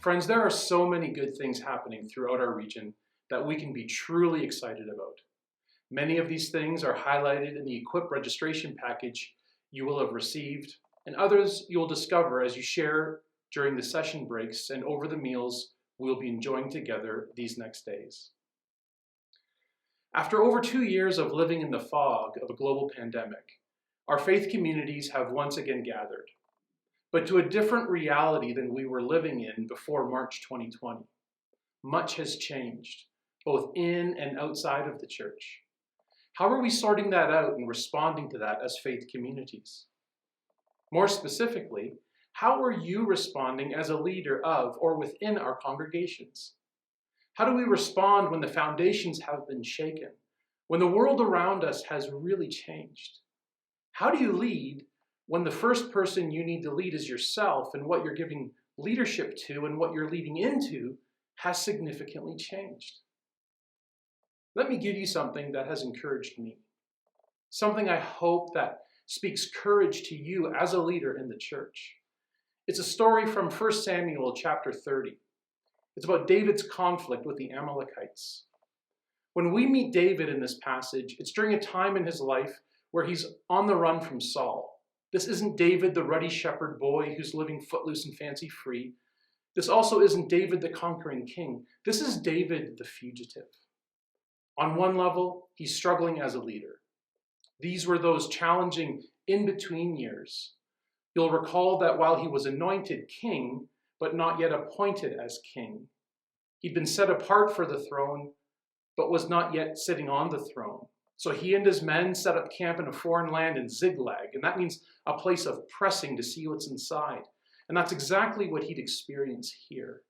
Friends, there are so many good things happening throughout our region that we can be truly excited about. Many of these things are highlighted in the Equip registration package you will have received, and others you'll discover as you share during the session breaks and over the meals we'll be enjoying together these next days. After over 2 years of living in the fog of a global pandemic, our faith communities have once again gathered, but to a different reality than we were living in before March 2020. Much has changed, both in and outside of the church. How are we sorting that out and responding to that as faith communities? More specifically, how are you responding as a leader of or within our congregations? How do we respond when the foundations have been shaken, when the world around us has really changed? How do you lead when the first person you need to lead is yourself, and what you're giving leadership to and what you're leading into has significantly changed? Let me give you something that has encouraged me, something I hope that speaks courage to you as a leader in the church. It's a story from 1 Samuel chapter 30. It's about David's conflict with the Amalekites. When we meet David in this passage, it's during a time in his life where he's on the run from Saul. This isn't David, the ruddy shepherd boy who's living footloose and fancy-free. This also isn't David, the conquering king. This is David, the fugitive. On one level, he's struggling as a leader. These were those challenging in-between years. You'll recall that while he was anointed king, but not yet appointed as king, he'd been set apart for the throne, but was not yet sitting on the throne. So he and his men set up camp in a foreign land in Ziklag, and that means a place of pressing to see what's inside. And that's exactly what he'd experience here.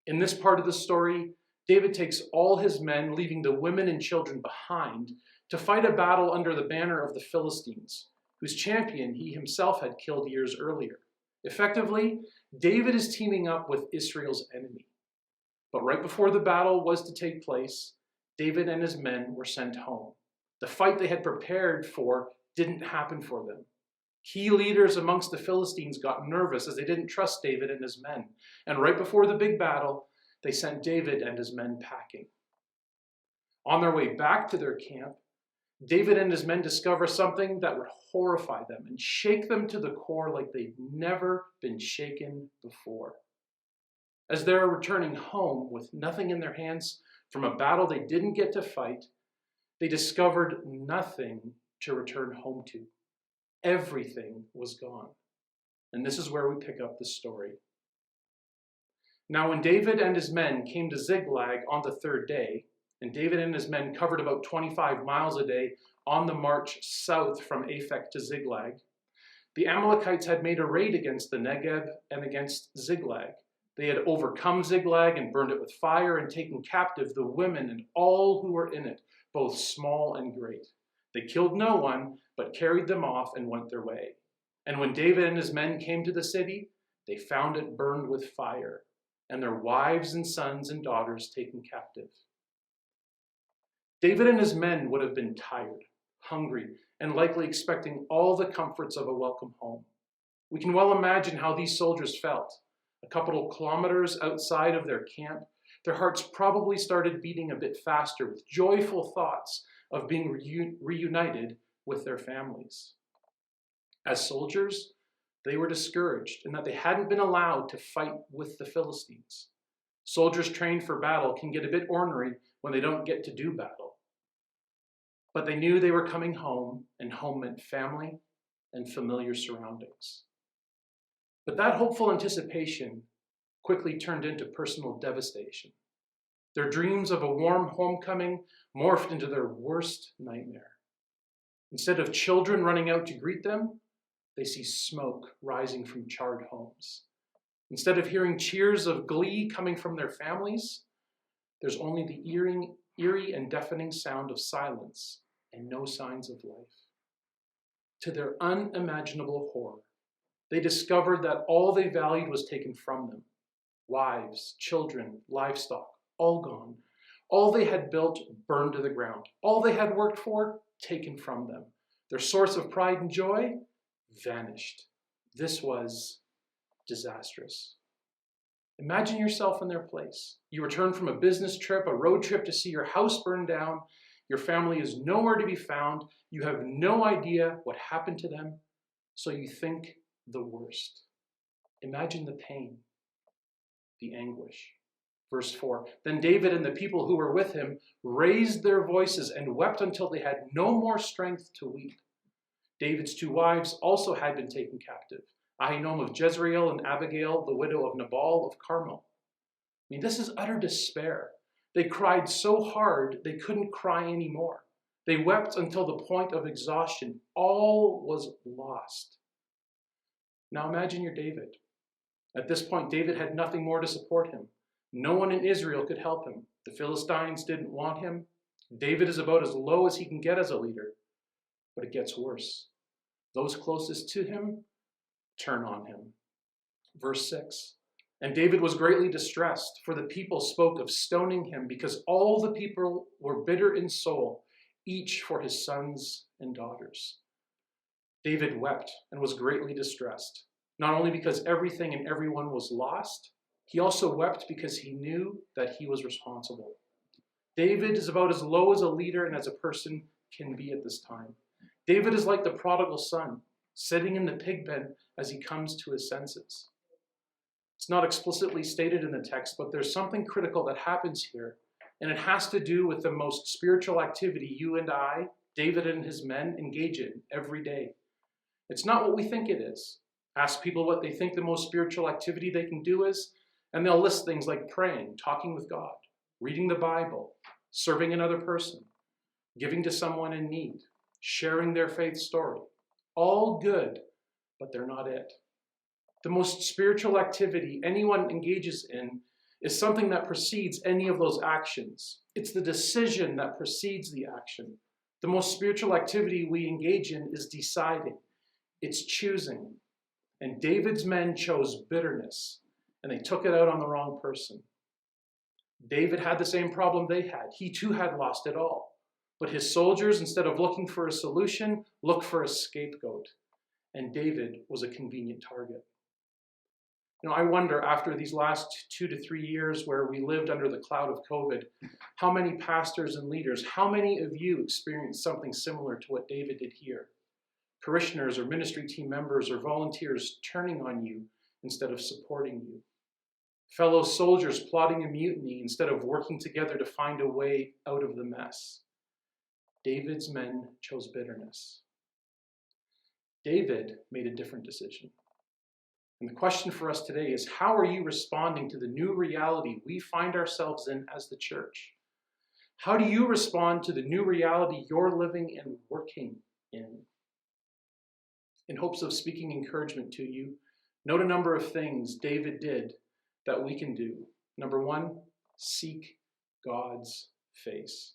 In this part of the story, David takes all his men, leaving the women and children behind, to fight a battle under the banner of the Philistines, whose champion he himself had killed years earlier. Effectively, David is teaming up with Israel's enemy. But right before the battle was to take place, David and his men were sent home. The fight they had prepared for didn't happen for them. Key leaders amongst the Philistines got nervous as they didn't trust David and his men. And right before the big battle, they sent David and his men packing. On their way back to their camp, David and his men discover something that would horrify them and shake them to the core like they'd never been shaken before. As they're returning home with nothing in their hands from a battle they didn't get to fight, they discovered nothing to return home to. Everything was gone. And this is where we pick up the story. Now, when David and his men came to Ziklag on the third day, and David and his men covered about 25 miles a day on the march south from Aphek to Ziklag, the Amalekites had made a raid against the Negev and against Ziklag. They had overcome Ziklag and burned it with fire and taken captive the women and all who were in it, both small and great. They killed no one, but carried them off and went their way. And when David and his men came to the city, they found it burned with fire, and their wives and sons and daughters taken captive. David and his men would have been tired, hungry, and likely expecting all the comforts of a welcome home. We can well imagine how these soldiers felt. A couple of kilometers outside of their camp, their hearts probably started beating a bit faster with joyful thoughts of being reunited with their families. As soldiers, they were discouraged in that they hadn't been allowed to fight with the Philistines. Soldiers trained for battle can get a bit ornery when they don't get to do battle. But they knew they were coming home, and home meant family and familiar surroundings. But that hopeful anticipation quickly turned into personal devastation. Their dreams of a warm homecoming morphed into their worst nightmare. Instead of children running out to greet them, they see smoke rising from charred homes. Instead of hearing cheers of glee coming from their families, there's only the eerie and deafening sound of silence and no signs of life. To their unimaginable horror, they discovered that all they valued was taken from them. Wives, children, livestock, all gone. All they had built burned to the ground. All they had worked for, taken from them. Their source of pride and joy, vanished. This was disastrous. Imagine yourself in their place. You return from a business trip, a road trip to see your house burn down. Your family is nowhere to be found. You have no idea what happened to them, so you think the worst. Imagine the pain, the anguish. Verse 4, then David and the people who were with him raised their voices and wept until they had no more strength to weep. David's 2 wives also had been taken captive, Ahinoam of Jezreel and Abigail, the widow of Nabal of Carmel. I mean, this is utter despair. They cried so hard they couldn't cry anymore. They wept until the point of exhaustion. All was lost. Now imagine you're David. At this point, David had nothing more to support him. No one in Israel could help him. The Philistines didn't want him. David is about as low as he can get as a leader. But it gets worse. Those closest to him turn on him. Verse 6, and David was greatly distressed, for the people spoke of stoning him, because all the people were bitter in soul, each for his sons and daughters. David wept and was greatly distressed, not only because everything and everyone was lost, he also wept because he knew that he was responsible. David is about as low as a leader and as a person can be at this time. David is like the prodigal son, sitting in the pig pen as he comes to his senses. It's not explicitly stated in the text, but there's something critical that happens here, and it has to do with the most spiritual activity you and I, David and his men, engage in every day. It's not what we think it is. Ask people what they think the most spiritual activity they can do is, and they'll list things like praying, talking with God, reading the Bible, serving another person, giving to someone in need, sharing their faith story. All good, but they're not it. The most spiritual activity anyone engages in is something that precedes any of those actions. It's the decision that precedes the action. The most spiritual activity we engage in is deciding. It's choosing. And David's men chose bitterness, and they took it out on the wrong person. David had the same problem they had. He too had lost it all. But his soldiers, instead of looking for a solution, looked for a scapegoat. And David was a convenient target. You know, I wonder, after these last 2 to 3 years where we lived under the cloud of COVID, how many pastors and leaders, how many of you experienced something similar to what David did here? Parishioners or ministry team members or volunteers turning on you instead of supporting you. Fellow soldiers plotting a mutiny instead of working together to find a way out of the mess. David's men chose bitterness. David made a different decision. And the question for us today is, how are you responding to the new reality we find ourselves in as the church? How do you respond to the new reality you're living and working in? In hopes of speaking encouragement to you, note a number of things David did that we can do. Number 1, seek God's face.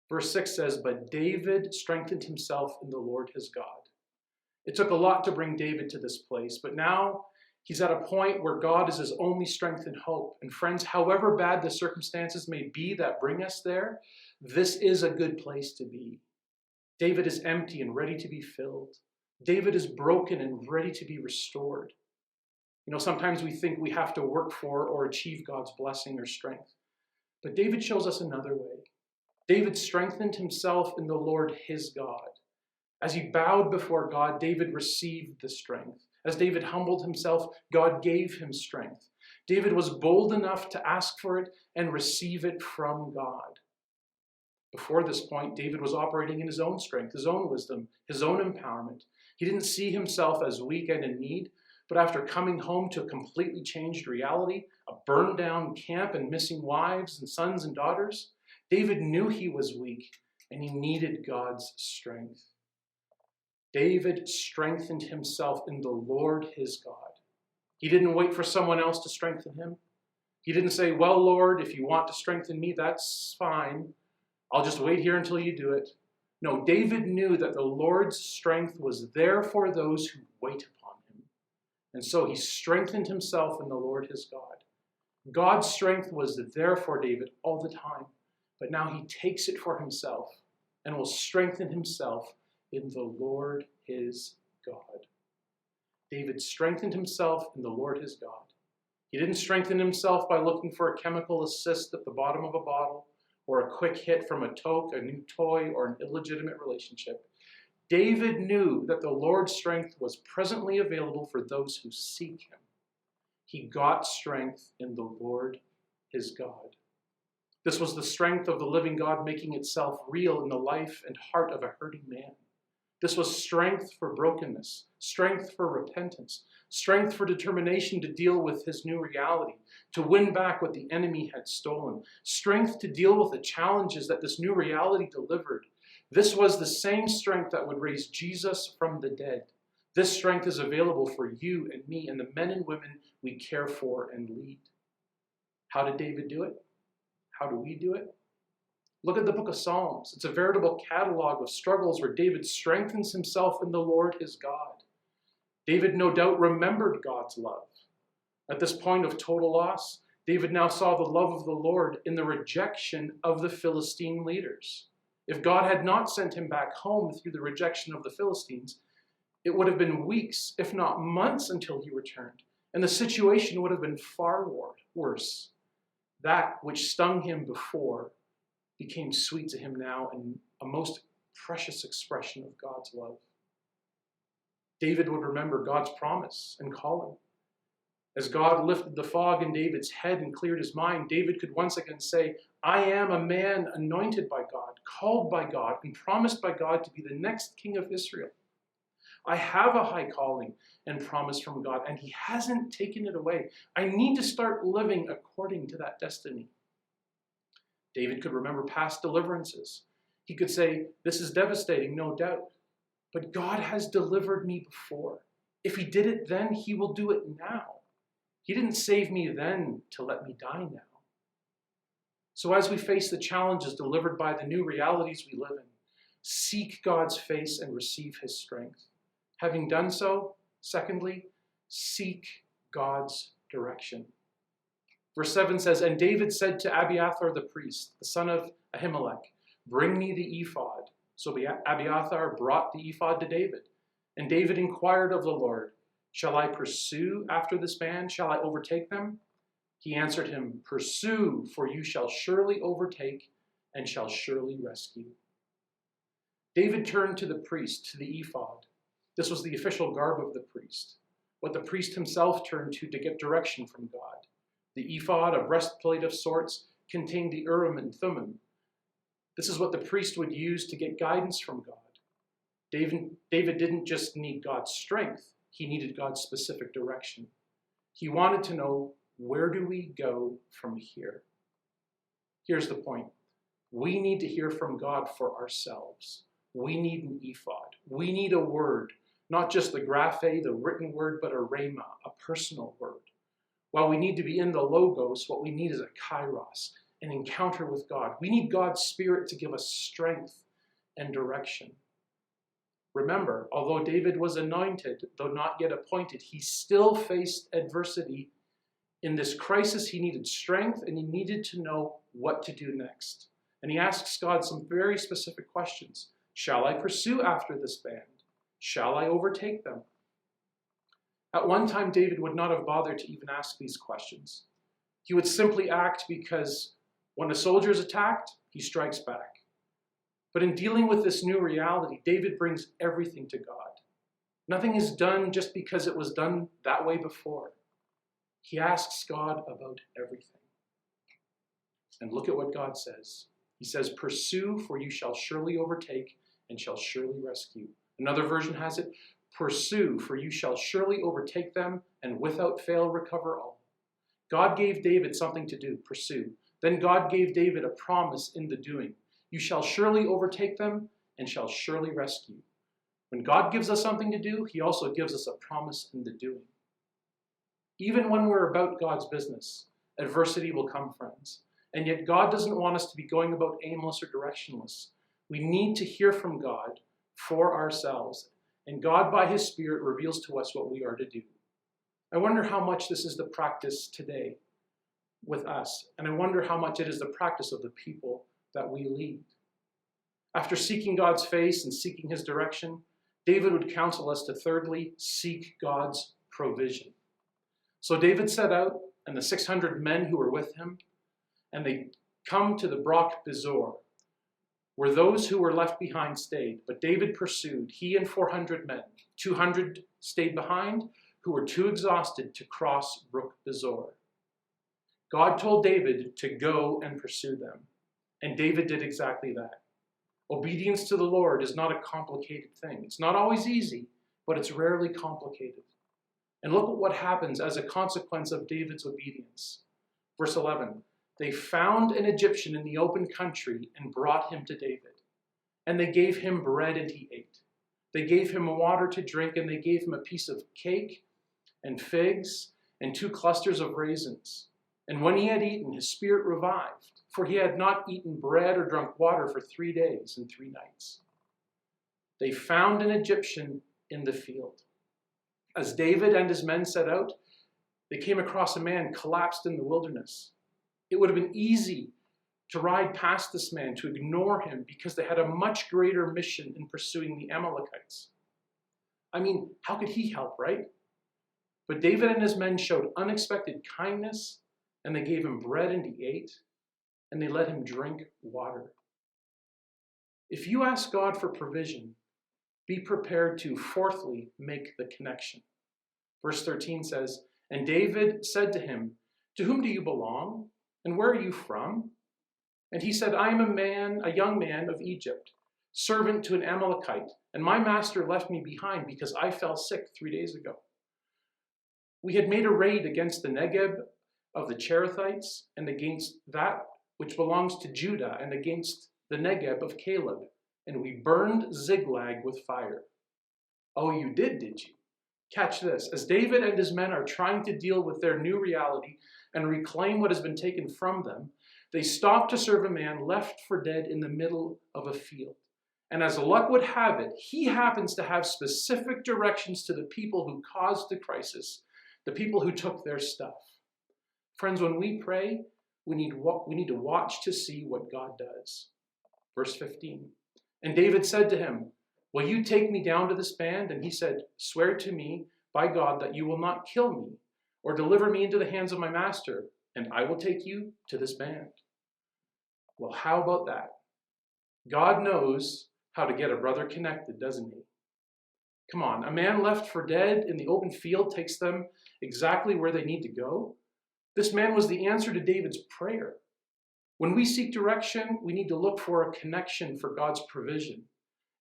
Verse 6 says, but David strengthened himself in the Lord his God. It took a lot to bring David to this place, but now he's at a point where God is his only strength and hope. And friends, however bad the circumstances may be that bring us there, this is a good place to be. David is empty and ready to be filled. David is broken and ready to be restored. You know, sometimes we think we have to work for or achieve God's blessing or strength. But David shows us another way. David strengthened himself in the Lord his God. As he bowed before God, David received the strength. As David humbled himself, God gave him strength. David was bold enough to ask for it and receive it from God. Before this point, David was operating in his own strength, his own wisdom, his own empowerment. He didn't see himself as weak and in need, but after coming home to a completely changed reality, a burned down camp and missing wives and sons and daughters, David knew he was weak and he needed God's strength. David strengthened himself in the Lord his God. He didn't wait for someone else to strengthen him. He didn't say, well, Lord, if you want to strengthen me, that's fine. I'll just wait here until you do it. No, David knew that the Lord's strength was there for those who wait upon him. And so he strengthened himself in the Lord his God. God's strength was there for David all the time, but now he takes it for himself and will strengthen himself in the Lord his God. David strengthened himself in the Lord his God. He didn't strengthen himself by looking for a chemical assist at the bottom of a bottle, or a quick hit from a toke, a new toy, or an illegitimate relationship. David knew that the Lord's strength was presently available for those who seek him. He got strength in the Lord his God. This was the strength of the living God making itself real in the life and heart of a hurting man. This was strength for brokenness, strength for repentance, strength for determination to deal with his new reality, to win back what the enemy had stolen, strength to deal with the challenges that this new reality delivered. This was the same strength that would raise Jesus from the dead. This strength is available for you and me and the men and women we care for and lead. How did David do it? How do we do it? Look at the book of Psalms. It's a veritable catalog of struggles where David strengthens himself in the Lord his God. David no doubt remembered God's love. At this point of total loss, David now saw the love of the Lord in the rejection of the Philistine leaders. If God had not sent him back home through the rejection of the Philistines, it would have been weeks, if not months, until he returned, and the situation would have been far worse. That which stung him before became sweet to him now and a most precious expression of God's love. David would remember God's promise and calling. As God lifted the fog in David's head and cleared his mind, David could once again say, I am a man anointed by God, called by God, and promised by God to be the next king of Israel. I have a high calling and promise from God, and he hasn't taken it away. I need to start living according to that destiny. David could remember past deliverances. He could say, this is devastating, no doubt, but God has delivered me before. If he did it then, he will do it now. He didn't save me then to let me die now. So as we face the challenges delivered by the new realities we live in, seek God's face and receive his strength. Having done so, secondly, seek God's direction. Verse 7 says, And David said to Abiathar the priest, the son of Ahimelech, Bring me the ephod. So Abiathar brought the ephod to David. And David inquired of the Lord, Shall I pursue after this band? Shall I overtake them? He answered him, Pursue, for you shall surely overtake and shall surely rescue. David turned to the priest, to the ephod. This was the official garb of the priest, what the priest himself turned to get direction from God. The ephod, a breastplate of sorts, contained the Urim and Thummim. This is what the priest would use to get guidance from God. David didn't just need God's strength, he needed God's specific direction. He wanted to know, where do we go from here? Here's the point. We need to hear from God for ourselves. We need an ephod. We need a word, not just the graphe, the written word, but a rhema, a personal word. While we need to be in the logos, what we need is a kairos, an encounter with God. We need God's Spirit to give us strength and direction. Remember, although David was anointed, though not yet appointed, he still faced adversity. In this crisis, he needed strength and he needed to know what to do next. And he asks God some very specific questions. Shall I pursue after this band? Shall I overtake them? At one time, David would not have bothered to even ask these questions. He would simply act because when a soldier is attacked, he strikes back. But in dealing with this new reality, David brings everything to God. Nothing is done just because it was done that way before. He asks God about everything. And look at what God says. He says, Pursue, for you shall surely overtake and shall surely rescue. Another version has it, Pursue, for you shall surely overtake them and without fail recover all. God gave David something to do, pursue. Then God gave David a promise in the doing. You shall surely overtake them and shall surely rescue. When God gives us something to do, he also gives us a promise in the doing. Even when we're about God's business, adversity will come, friends. And yet God doesn't want us to be going about aimless or directionless. We need to hear from God for ourselves. And God, by his Spirit, reveals to us what we are to do. I wonder how much this is the practice today with us. And I wonder how much it is the practice of the people that we lead. After seeking God's face and seeking his direction, David would counsel us to thirdly seek God's provision. So David set out and the 600 men who were with him, and they come to the Broch Bezor, where those who were left behind stayed. But David pursued, he and 400 men. 200 stayed behind, who were too exhausted to cross Broch Bezor. God told David to go and pursue them, and David did exactly that. Obedience to the Lord is not a complicated thing. It's not always easy, but it's rarely complicated. And look at what happens as a consequence of David's obedience. Verse 11, they found an Egyptian in the open country and brought him to David. And they gave him bread and he ate. They gave him water to drink, and they gave him a piece of cake and figs and 2 clusters of raisins. And when he had eaten, his spirit revived, for he had not eaten bread or drunk water for 3 days and 3 nights. They found an Egyptian in the field. As David and his men set out, they came across a man collapsed in the wilderness. It would have been easy to ride past this man, to ignore him, because they had a much greater mission in pursuing the Amalekites. I mean, how could he help, right? But David and his men showed unexpected kindness, and they gave him bread and he ate, and they let him drink water. If you ask God for provision, be prepared to, fourthly, make the connection. Verse 13 says, and David said to him, to whom do you belong? And where are you from? And he said, I am a young man of Egypt, servant to an Amalekite, and my master left me behind because I fell sick 3 days ago. We had made a raid against the Negeb of the Cherethites, and against that which belongs to Judah, and against the Negeb of Caleb, and we burned Ziklag with fire. Oh, you did you? Catch this. As David and his men are trying to deal with their new reality and reclaim what has been taken from them, they stop to serve a man left for dead in the middle of a field. And as luck would have it, he happens to have specific directions to the people who caused the crisis, the people who took their stuff. Friends, when we pray, we need to watch to see what God does. Verse 15. And David said to him, will you take me down to this band? And he said, swear to me by God that you will not kill me or deliver me into the hands of my master, and I will take you to this band. Well, how about that? God knows how to get a brother connected, doesn't he? Come on, a man left for dead in the open field takes them exactly where they need to go. This man was the answer to David's prayer. When we seek direction, we need to look for a connection for God's provision.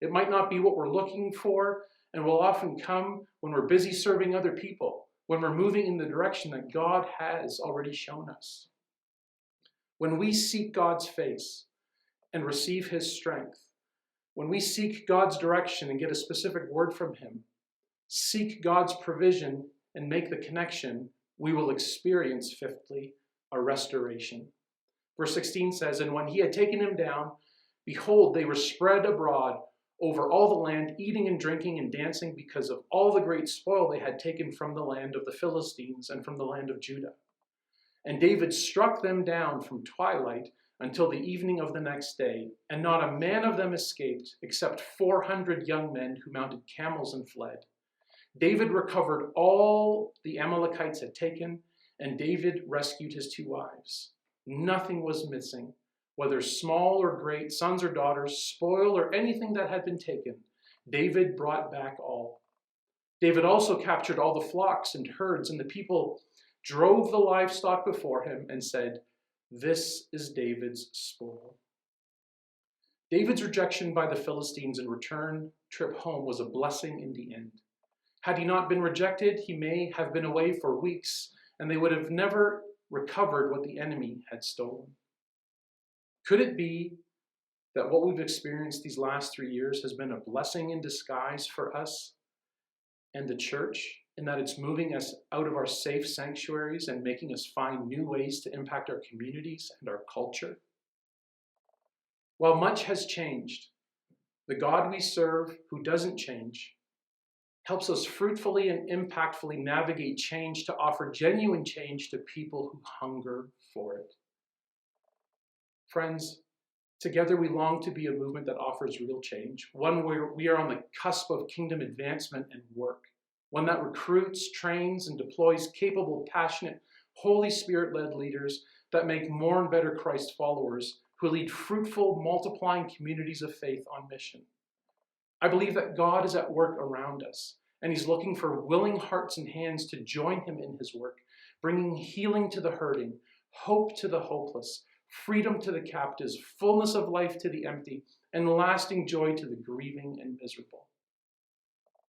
It might not be what we're looking for, and will often come when we're busy serving other people, when we're moving in the direction that God has already shown us. When we seek God's face and receive his strength, when we seek God's direction and get a specific word from him, seek God's provision and make the connection, we will experience, fifthly, a restoration. Verse 16 says, and when he had taken him down, behold, they were spread abroad over all the land, eating and drinking and dancing because of all the great spoil they had taken from the land of the Philistines and from the land of Judah. And David struck them down from twilight until the evening of the next day, and not a man of them escaped, except 400 young men who mounted camels and fled. David recovered all the Amalekites had taken, and David rescued his 2 wives. Nothing was missing, whether small or great, sons or daughters, spoil or anything that had been taken. David brought back all. David also captured all the flocks and herds, and the people drove the livestock before him and said, this is David's spoil. David's rejection by the Philistines and return trip home was a blessing in the end. Had he not been rejected, he may have been away for weeks, and they would have never recovered what the enemy had stolen. Could it be that what we've experienced these last 3 years has been a blessing in disguise for us and the church, in that it's moving us out of our safe sanctuaries and making us find new ways to impact our communities and our culture? While much has changed, the God we serve, who doesn't change, helps us fruitfully and impactfully navigate change to offer genuine change to people who hunger for it. Friends, together we long to be a movement that offers real change, one where we are on the cusp of kingdom advancement and work, one that recruits, trains, and deploys capable, passionate, Holy Spirit-led leaders that make more and better Christ followers who lead fruitful, multiplying communities of faith on mission. I believe that God is at work around us, and he's looking for willing hearts and hands to join him in his work, bringing healing to the hurting, hope to the hopeless, freedom to the captives, fullness of life to the empty, and lasting joy to the grieving and miserable.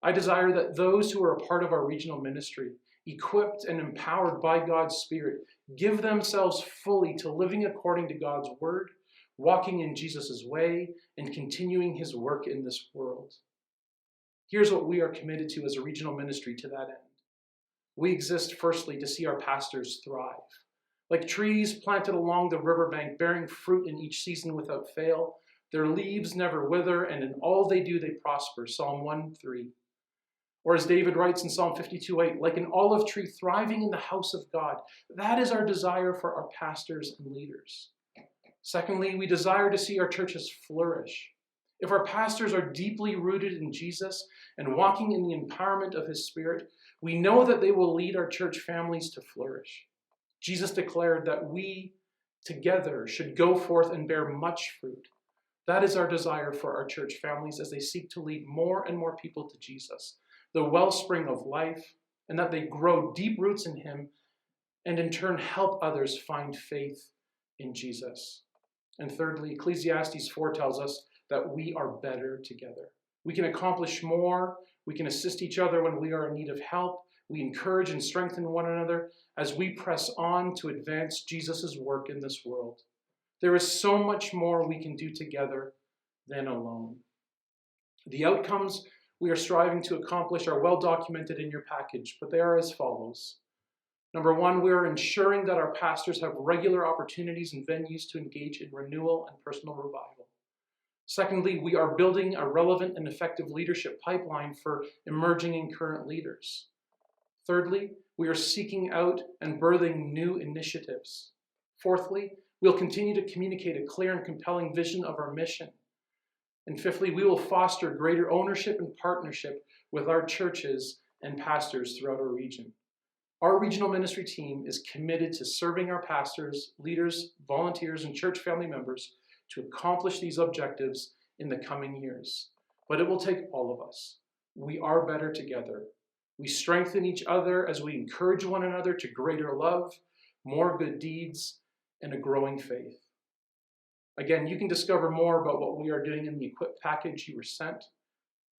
I desire that those who are a part of our regional ministry, equipped and empowered by God's Spirit, give themselves fully to living according to God's word, walking in Jesus' way, and continuing his work in this world. Here's what we are committed to as a regional ministry to that end. We exist, firstly, to see our pastors thrive. Like trees planted along the riverbank, bearing fruit in each season without fail, their leaves never wither, and in all they do they prosper. Psalm 1:3. Or as David writes in Psalm 52:8, like an olive tree thriving in the house of God. That is our desire for our pastors and leaders. Secondly, we desire to see our churches flourish. If our pastors are deeply rooted in Jesus and walking in the empowerment of his Spirit, we know that they will lead our church families to flourish. Jesus declared that we together should go forth and bear much fruit. That is our desire for our church families as they seek to lead more and more people to Jesus, the wellspring of life, and that they grow deep roots in him and in turn help others find faith in Jesus. And thirdly, Ecclesiastes 4 tells us that we are better together. We can accomplish more. We can assist each other when we are in need of help. We encourage and strengthen one another as we press on to advance Jesus' work in this world. There is so much more we can do together than alone. The outcomes we are striving to accomplish are well documented in your package, but they are as follows. Number one, we are ensuring that our pastors have regular opportunities and venues to engage in renewal and personal revival. Secondly, we are building a relevant and effective leadership pipeline for emerging and current leaders. Thirdly, we are seeking out and birthing new initiatives. Fourthly, we'll continue to communicate a clear and compelling vision of our mission. And fifthly, we will foster greater ownership and partnership with our churches and pastors throughout our region. Our regional ministry team is committed to serving our pastors, leaders, volunteers, and church family members to accomplish these objectives in the coming years. But it will take all of us. We are better together. We strengthen each other as we encourage one another to greater love, more good deeds, and a growing faith. Again, you can discover more about what we are doing in the equipped package you were sent.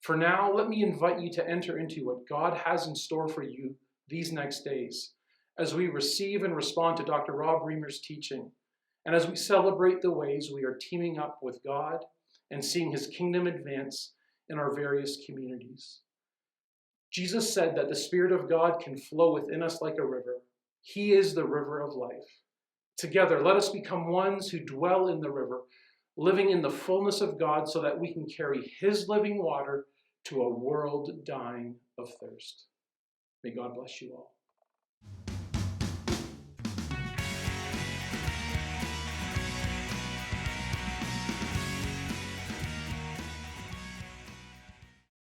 For now, let me invite you to enter into what God has in store for you these next days as we receive and respond to Dr. Rob Reamer's teaching, and as we celebrate the ways we are teaming up with God and seeing his kingdom advance in our various communities. Jesus said that the Spirit of God can flow within us like a river. He is the river of life. Together, let us become ones who dwell in the river, living in the fullness of God so that we can carry his living water to a world dying of thirst. May God bless you all.